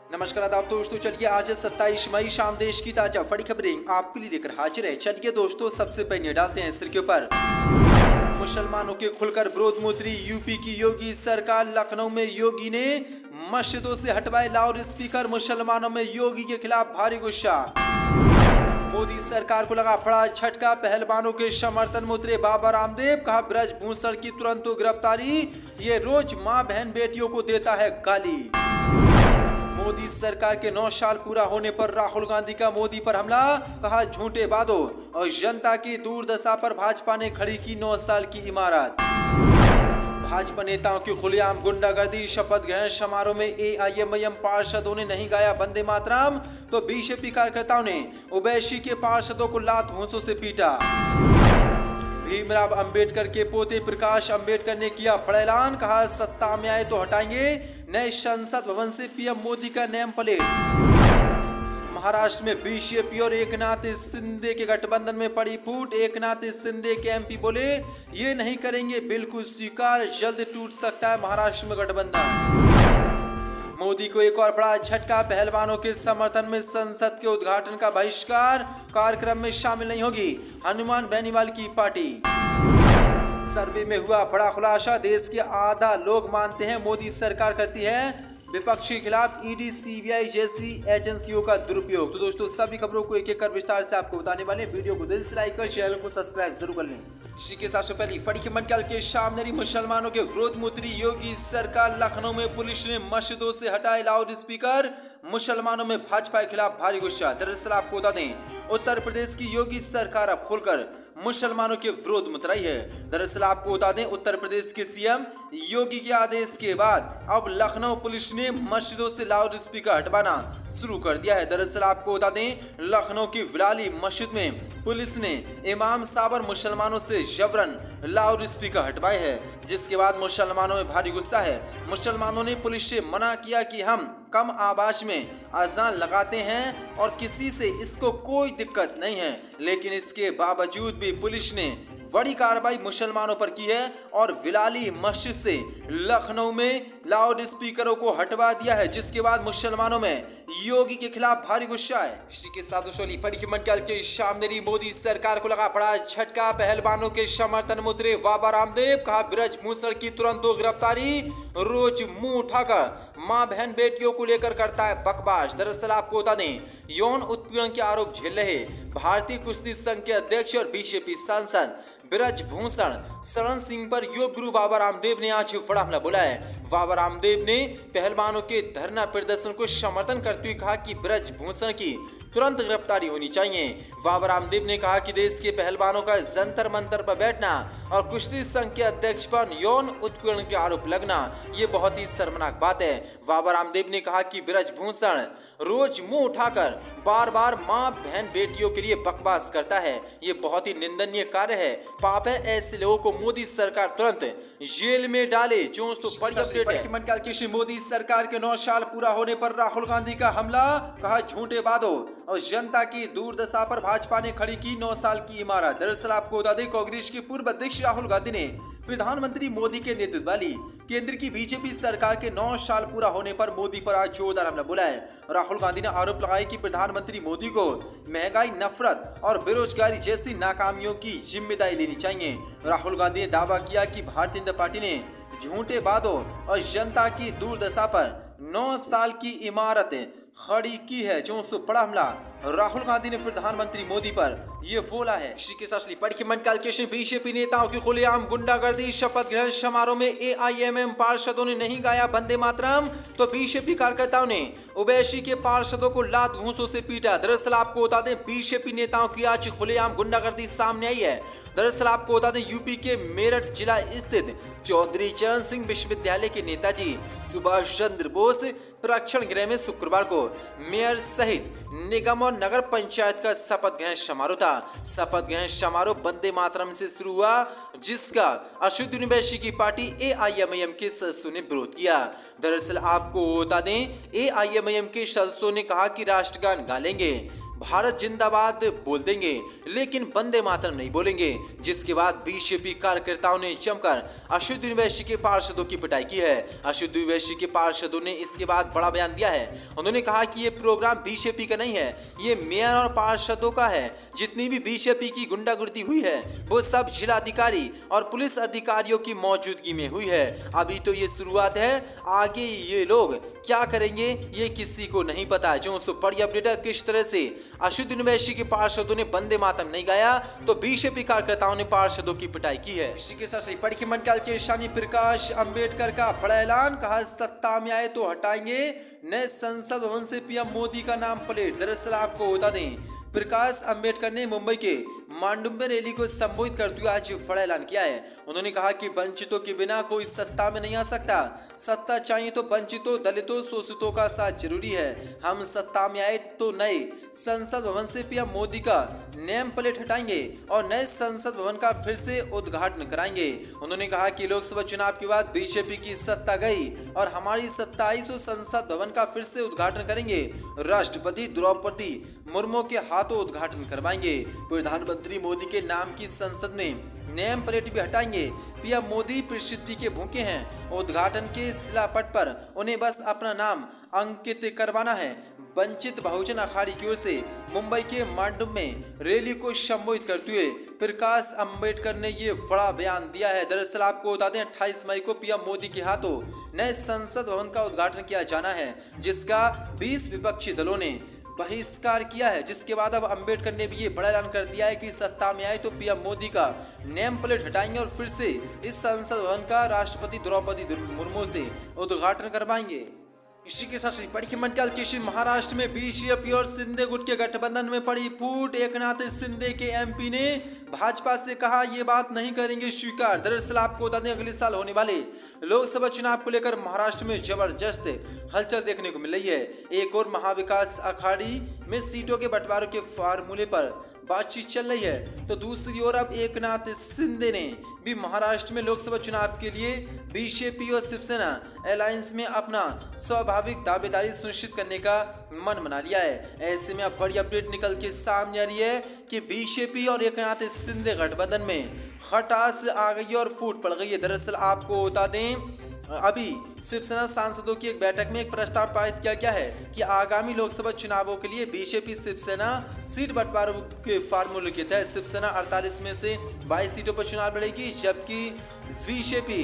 नमस्कार आदाब दोस्तों, चलिए आज 27 मई शाम देश की ताजा बड़ी खबरें आपके लिए लेकर हाजिर है। चलिए दोस्तों, सबसे पहले डालते हैं सिर के ऊपर। मुसलमानों के खुलकर विरोध मुद्री यूपी की योगी सरकार। लखनऊ में योगी ने मस्जिदों से हटवाए लाउड स्पीकर। मुसलमानों में योगी के खिलाफ भारी गुस्सा। मोदी सरकार को लगा बड़ा झटका। पहलवानों के समर्थन में उतरे बाबा रामदेव। कहा ब्रजभूषण की तुरंत गिरफ्तारी, ये रोज मां बहन बेटियों को देता है गाली। मोदी सरकार के 9 साल पूरा होने पर राहुल गांधी का मोदी पर हमला। कहा झूठे वादों और जनता की दुर्दशा पर भाजपा ने खड़ी की 9 साल की इमारत। भाजपा नेताओं की खुलेआम गुंडागर्दी। शपथ ग्रहण समारोह में एआईएमआईएम पार्षदों ने नहीं गाया वंदे मातरम, तो बीजेपी कार्यकर्ताओं ने ओवैसी के पार्षदों को लात घूंसों से पीटा। भीमराव अंबेडकर के पोते प्रकाश अंबेडकर ने किया बड़ा ऐलान। कहा सत्ता में आए तो हटाएंगे नए संसद भवन से पीएम मोदी का नेम प्लेट। महाराष्ट्र में बीजेपी और एकनाथ शिंदे के गठबंधन में पड़ी फूट। एकनाथ शिंदे के एमपी बोले ये नहीं करेंगे बिल्कुल स्वीकार, जल्द टूट सकता है महाराष्ट्र में गठबंधन। मोदी को एक और बड़ा झटका। पहलवानों के समर्थन में संसद के उद्घाटन का बहिष्कार। कार्यक्रम में शामिल नहीं होगी हनुमान बेनीवाल की पार्टी। सर्वे में हुआ बड़ा खुलासा। देश के आधा लोग मानते हैं मोदी सरकार करती है विपक्ष के खिलाफ ईडी सीबीआई जैसी एजेंसियों का दुरुपयोग। तो दोस्तों, सभी खबरों को एक एक कर विस्तार से आपको बताने वाले। वीडियो को दिल से लाइक कर चैनल को सब्सक्राइब जरूर कर लें। इसी के साथ पहली बड़ी खबर निकाल के सामने रही। मुसलमानों के विरोध मुद्री योगी सरकार। लखनऊ में पुलिस ने मस्जिदों से हटाए लाउड स्पीकर। मुसलमानों में भाजपा के खिलाफ भारी गुस्सा। दरअसल आपको बता दें, उत्तर प्रदेश की योगी सरकार अब खुलकर मुसलमानों के विरोध में उतरी है। दरअसल आपको बता दें, उत्तर प्रदेश के सीएम योगी के आदेश के बाद अब लखनऊ पुलिस ने मस्जिदों से लाउड स्पीकर हटवाना शुरू कर दिया है। दरअसल आपको बता दें, लखनऊ की विलाली मस्जिद में पुलिस ने इमाम साहब और मुसलमानों से जबरन लाउड स्पीकर हटवाए हैं, जिसके बाद मुसलमानों में भारी गुस्सा है। मुसलमानों ने पुलिस से मना किया कि हम कम आवाज में अजान लगाते हैं और किसी से इसको कोई दिक्कत नहीं है, लेकिन इसके बावजूद भी पुलिस ने बड़ी कार्रवाई मुसलमानों पर की है और विलाली मस्जिद से लखनऊ में लाउड स्पीकरों को हटवा दिया है, जिसके बाद मुसलमानों में योगी के खिलाफ भारी गुस्सा है। इसी के साथ बड़ी खबर के सामने रही। मोदी सरकार को लगा बड़ा झटका। पहलवानों के समर्थन में उतरे बाबा रामदेव। कहा ब्रजभूषण की तुरंत गिरफ्तारी, रोज मुंह उठाकर मां बहन बेटियों को लेकर करता है बकवास। दरअसल आपको बता दें, यौन उत्पीड़न के आरोप झेल रहे भारतीय कुश्ती संघ के अध्यक्ष और बीजेपी सांसद ब्रजभूषण शरण सिंह पर योग गुरु बाबा रामदेव ने आज बड़ा हमला बोला है। बाबा रामदेव ने पहलवानों के धरना प्रदर्शन को समर्थन करते हुए कहा कि ब्रजभूषण की तुरंत गिरफ्तारी होनी चाहिए। बाबा रामदेव ने कहा कि देश के पहलवानों का जंतर मंतर पर बैठना और कुश्ती संघ के अध्यक्ष पर यौन उत्पीड़न के आरोप लगना, ये बहुत ही शर्मनाक बात है। बाबा रामदेव ने कहा कि ब्रजभूषण रोज मुंह उठाकर बार बार मां बहन बेटियों के लिए बकवास करता है, ये बहुत ही निंदनीय कार्य है, पाप है। ऐसे लोगों को मोदी सरकार तुरंत जेल में डाले। जो तो बड़ी अपडेट है। मोदी सरकार के 9 साल पूरा होने पर राहुल गांधी का हमला। कहा झूठे वादों और जनता की दुर्दशा पर भाजपा ने खड़ी की 9 साल की इमारत। दरअसल आपको बता दें, कांग्रेस के पूर्व अध्यक्ष राहुल गांधी ने प्रधानमंत्री मोदी के नेतृत्व वाली केंद्र की बीजेपी सरकार के 9 साल पूरा होने पर मोदी पर आज जोरदार हमला बोला है। राहुल गांधी ने आरोप लगाया कि प्रधानमंत्री मोदी को महंगाई, नफरत और बेरोजगारी जैसी नाकामियों की जिम्मेदारी लेनी चाहिए। राहुल गांधी ने दावा किया कि भारतीय जनता पार्टी ने झूठे वादों और जनता की दुर्दशा पर 9 साल की इमारत खड़ी की है। जो बड़ा हमला राहुल गांधी ने प्रधानमंत्री मोदी पर यह बोला है। इसी के साथ बीजेपी नेताओं की खुलेआम गुंडागर्दी। शपथ ग्रहण समारोह में एआईएमआईएम पार्षदों ने नहीं गाया वंदे मातरम, तो बीजेपी कार्यकर्ताओं ने ओवैसी के पार्षदों को लात घूंसों से पीटा। दरअसल आपको बता दें, बीजेपी नेताओं की आज खुलेआम गुंडागर्दी सामने आई है। दरअसल आपको बता दें, यूपी के मेरठ जिला स्थित चौधरी चरण सिंह विश्वविद्यालय के नेताजी सुभाष चंद्र बोस प्रेक्षण गृह में शुक्रवार को मेयर सहित निगम और नगर पंचायत का शपथ ग्रहण समारोह था। शपथ ग्रहण समारोह वंदे मातरम से शुरू हुआ, जिसका अशुद्ध यूनिवर्सिटी की पार्टी एआईएमआईएम के सदस्यों ने विरोध किया। दरअसल आपको बता दें, एआईएमआईएम के सदस्यों ने कहा कि राष्ट्रगान गा लेंगे, भारत जिंदाबाद बोल देंगे लेकिन वंदे मातरम नहीं बोलेंगे। जिसके बाद बीजेपी कार्यकर्ताओं ने जमकर अशुद्ध यूनिवर्सिटी के पार्षदों की पिटाई की है। अशुद्ध यूनिवर्सिटी के पार्षदों ने इसके बाद बड़ा बयान दिया है। उन्होंने कहा कि ये प्रोग्राम बीजेपी का नहीं है, ये मेयर और पार्षदों का है। जितनी भी बीजेपी की गुंडागर्दी हुई है वो सब जिलाधिकारी और पुलिस अधिकारियों की मौजूदगी में हुई है। अभी तो ये शुरुआत है, आगे ये लोग क्या करेंगे ये किसी को नहीं पता। जो सो बड़ी अपडेट है किस तरह से अशुद्ध यूनिवर्सिटी के पार्षदों ने वंदे मातरम नहीं गाया तो बीजेपी कार्यकर्ताओं ने पार्षदों की पिटाई की है। इसी के साथ पढ़िए मंडल के स्वामी प्रकाश अंबेडकर का बड़ा ऐलान, कहा सत्ता में आए तो हटाएंगे नए संसद भवन से पीएम मोदी का नाम प्लेट। दरअसल आपको बता दें, प्रकाश अंबेडकर ने मुंबई के मांडू में रैली को संबोधित करते हुए आज बड़ा ऐलान किया है। उन्होंने कहा कि वंचितों के बिना कोई सत्ता में नहीं आ सकता। सत्ता चाहिए तो वंचितों, दलितों, शोषितों का साथ जरूरी है। हम सत्ता में आए तो नए संसद भवन से पीएम मोदी का नेम प्लेट हटाएंगे और नए संसद भवन का फिर से उद्घाटन कराएंगे। उन्होंने कहा कि लोकसभा चुनाव के बाद बीजेपी की सत्ता गई और हमारी सत्ता आई तो संसद भवन का फिर से उद्घाटन करेंगे। राष्ट्रपति द्रौपदी मुर्मू के हाथों उद्घाटन करवाएंगे। प्रधानमंत्री मोदी के नाम की संसद में नेम प्लेट भी हटाएंगे। पीएम मोदी प्रसिद्धि के भूखे हैं। उद्घाटन के शिलापट पर उन्हें बस अपना नाम अंकित करवाना है। वंचित बहुजन अखाड़ी की ओर से मुंबई के मांडू में रैली को संबोधित करते हुए प्रकाश अंबेडकर ने ये बड़ा बयान दिया है। दरअसल आपको बता दें 28 मई को पीएम मोदी के हाथों नए संसद भवन का उद्घाटन किया जाना है, जिसका 20 विपक्षी दलों ने बहिष्कार किया है। जिसके बाद अब अंबेडकर ने भी ये बड़ा ऐलान कर दिया है कि सत्ता में आए तो पीएम मोदी का नेम प्लेट हटाएंगे और फिर से इस संसद भवन का राष्ट्रपति द्रौपदी मुर्मू से उद्घाटन करवाएंगे। इसी के साथ पढ़िए मंडल के महाराष्ट्र में बीजेपी और शिंदे गुट के गठबंधन में पड़ी फूट। एकनाथ शिंदे के एमपी ने भाजपा से कहा ये बात नहीं करेंगे स्वीकार। दरअसल आपको बता दें अगले साल होने वाले लोकसभा चुनाव को लेकर महाराष्ट्र में जबरदस्त हलचल देखने को मिल रही है। एक और महाविकास अखाड़ी में सीटों के बंटवारे के फार्मूले पर बातचीत चल रही है तो दूसरी ओर अब एकनाथ शिंदे ने भी महाराष्ट्र में लोकसभा चुनाव के लिए बीजेपी और शिवसेना अलायंस में अपना स्वाभाविक दावेदारी सुनिश्चित करने का मन बना लिया है। ऐसे में अब बड़ी अपडेट निकल के सामने आ रही है कि बीजेपी और एकनाथ शिंदे गठबंधन में खटास आ गई और फूट पड़ गई है। दरअसल आपको बता दें अभी शिवसेना सांसदों की एक बैठक में एक प्रस्ताव पारित किया गया है कि आगामी लोकसभा चुनावों के लिए बीजेपी शिवसेना सीट बंटवारे के फार्मूले के तहत शिवसेना 48 में से 22 सीटों पर चुनाव लड़ेगी, जबकि बीजेपी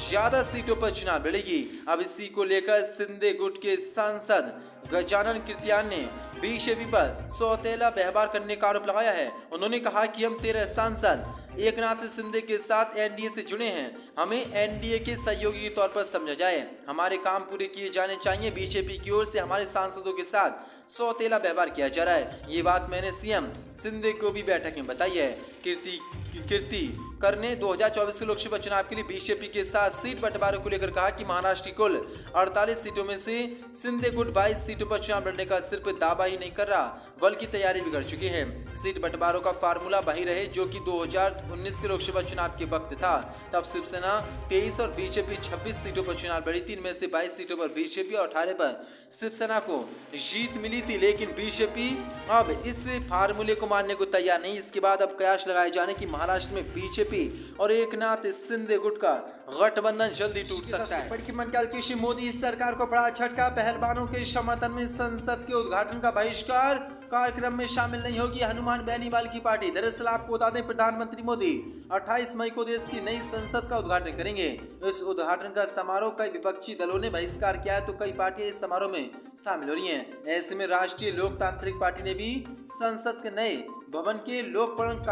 ज्यादा सीटों पर चुनाव लड़ेगी। अब इसी को लेकर शिंदे गुट के सांसद गजानन कीर्तियान ने बीजेपी पर सौतेला व्यवहार करने का आरोप लगाया है। उन्होंने कहा कि हम 13 सांसद एकनाथ शिंदे के साथ एनडीए से जुड़े हैं, हमें एनडीए के सहयोगी के तौर पर समझा जाए, हमारे काम पूरे किए जाने चाहिए। बीजेपी की ओर से हमारे सांसदों के साथ सौतेला व्यवहार किया जा रहा है। ये बात मैंने सीएम शिंदे को भी बैठक में बताई है। कीर्ति कर ने 2024 के लोकसभा चुनाव के लिए बीजेपी के साथ सीट बंटवारे को लेकर कहा कि महाराष्ट्र की कुल 48 सीटों में से शिंदे गुट 22 सीटों पर चुनाव लड़ने का सिर्फ दावा ही नहीं कर रहा बल्कि तैयारी भी कर चुके हैं। सीट बंटवारों का फार्मूला वही रहे जो कि 2019 के लोकसभा चुनाव के वक्त था। तब शिवसेना 23 और बीजेपी 26 सीटों पर चुनाव लड़ी थी। इनमें से 22 सीटों पर बीजेपी और 18 पर शिवसेना को जीत मिली थी, लेकिन बीजेपी अब इस फार्मूले को मानने को तैयार नहीं। इसके बाद अब कयास लगाए जाने की महाराष्ट्र में बीजेपी और एकनाथ शिंदे गुट का गठबंधन जल्दी टूट सकता है। पढ़िए मंडल की मोदी सरकार को बड़ा झटका, पहलवानों के समर्थन में संसद के उद्घाटन का बहिष्कार, कार्यक्रम में शामिल नहीं होगी हनुमान बेनीवाल की पार्टी। दरअसल आपको बता दें प्रधानमंत्री मोदी 28 मई को देश की नई संसद का उद्घाटन करेंगे। इस उद्घाटन का समारोह कई विपक्षी दलों ने बहिष्कार किया है तो कई पार्टियां इस समारोह में शामिल हो रही हैं। ऐसे में राष्ट्रीय लोकतांत्रिक पार्टी ने भी संसद के नए भवन के लोकपर्व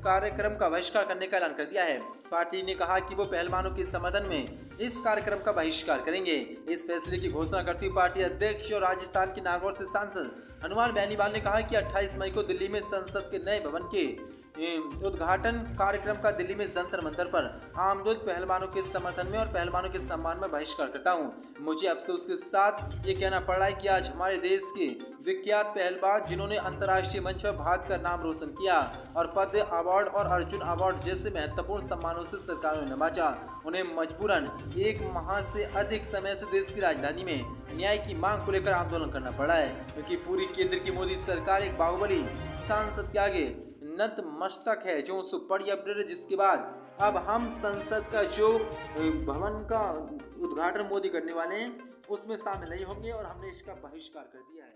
कार्यक्रम का बहिष्कार करने का ऐलान कर दिया है। पार्टी ने कहा कि वो पहलवानों के समर्थन में इस कार्यक्रम का बहिष्कार करेंगे। इस फैसले की घोषणा करती हुई पार्टी अध्यक्ष और राजस्थान के नागौर से सांसद हनुमान बेनीवाल ने कहा कि 28 मई को दिल्ली में संसद के नए भवन के उद्घाटन कार्यक्रम का दिल्ली में जंतर मंतर पर आमदोद पहलवानों के समर्थन में और पहलवानों के सम्मान में बहिष्कार करता हूं। मुझे अफसोस के साथ ये कहना पड़ रहा है कि आज हमारे देश के विख्यात पहलवान जिन्होंने अंतर्राष्ट्रीय मंच पर भारत का नाम रोशन किया और पद्म अवार्ड और अर्जुन अवार्ड जैसे महत्वपूर्ण सम्मानों से सरकार ने नवाजा, उन्हें मजबूरन 1 माह से अधिक समय से देश की राजधानी में न्याय की मांग को लेकर आंदोलन करना पड़ा है, क्योंकि पूरी केंद्र की मोदी सरकार एक बाहुबली सांसद के आगे नतमस्तक है जो सुपर अपडेट, जिसके बाद अब हम संसद का जो भवन का उद्घाटन मोदी करने वाले हैं उसमें शामिल नहीं होंगे और हमने इसका बहिष्कार कर दिया है।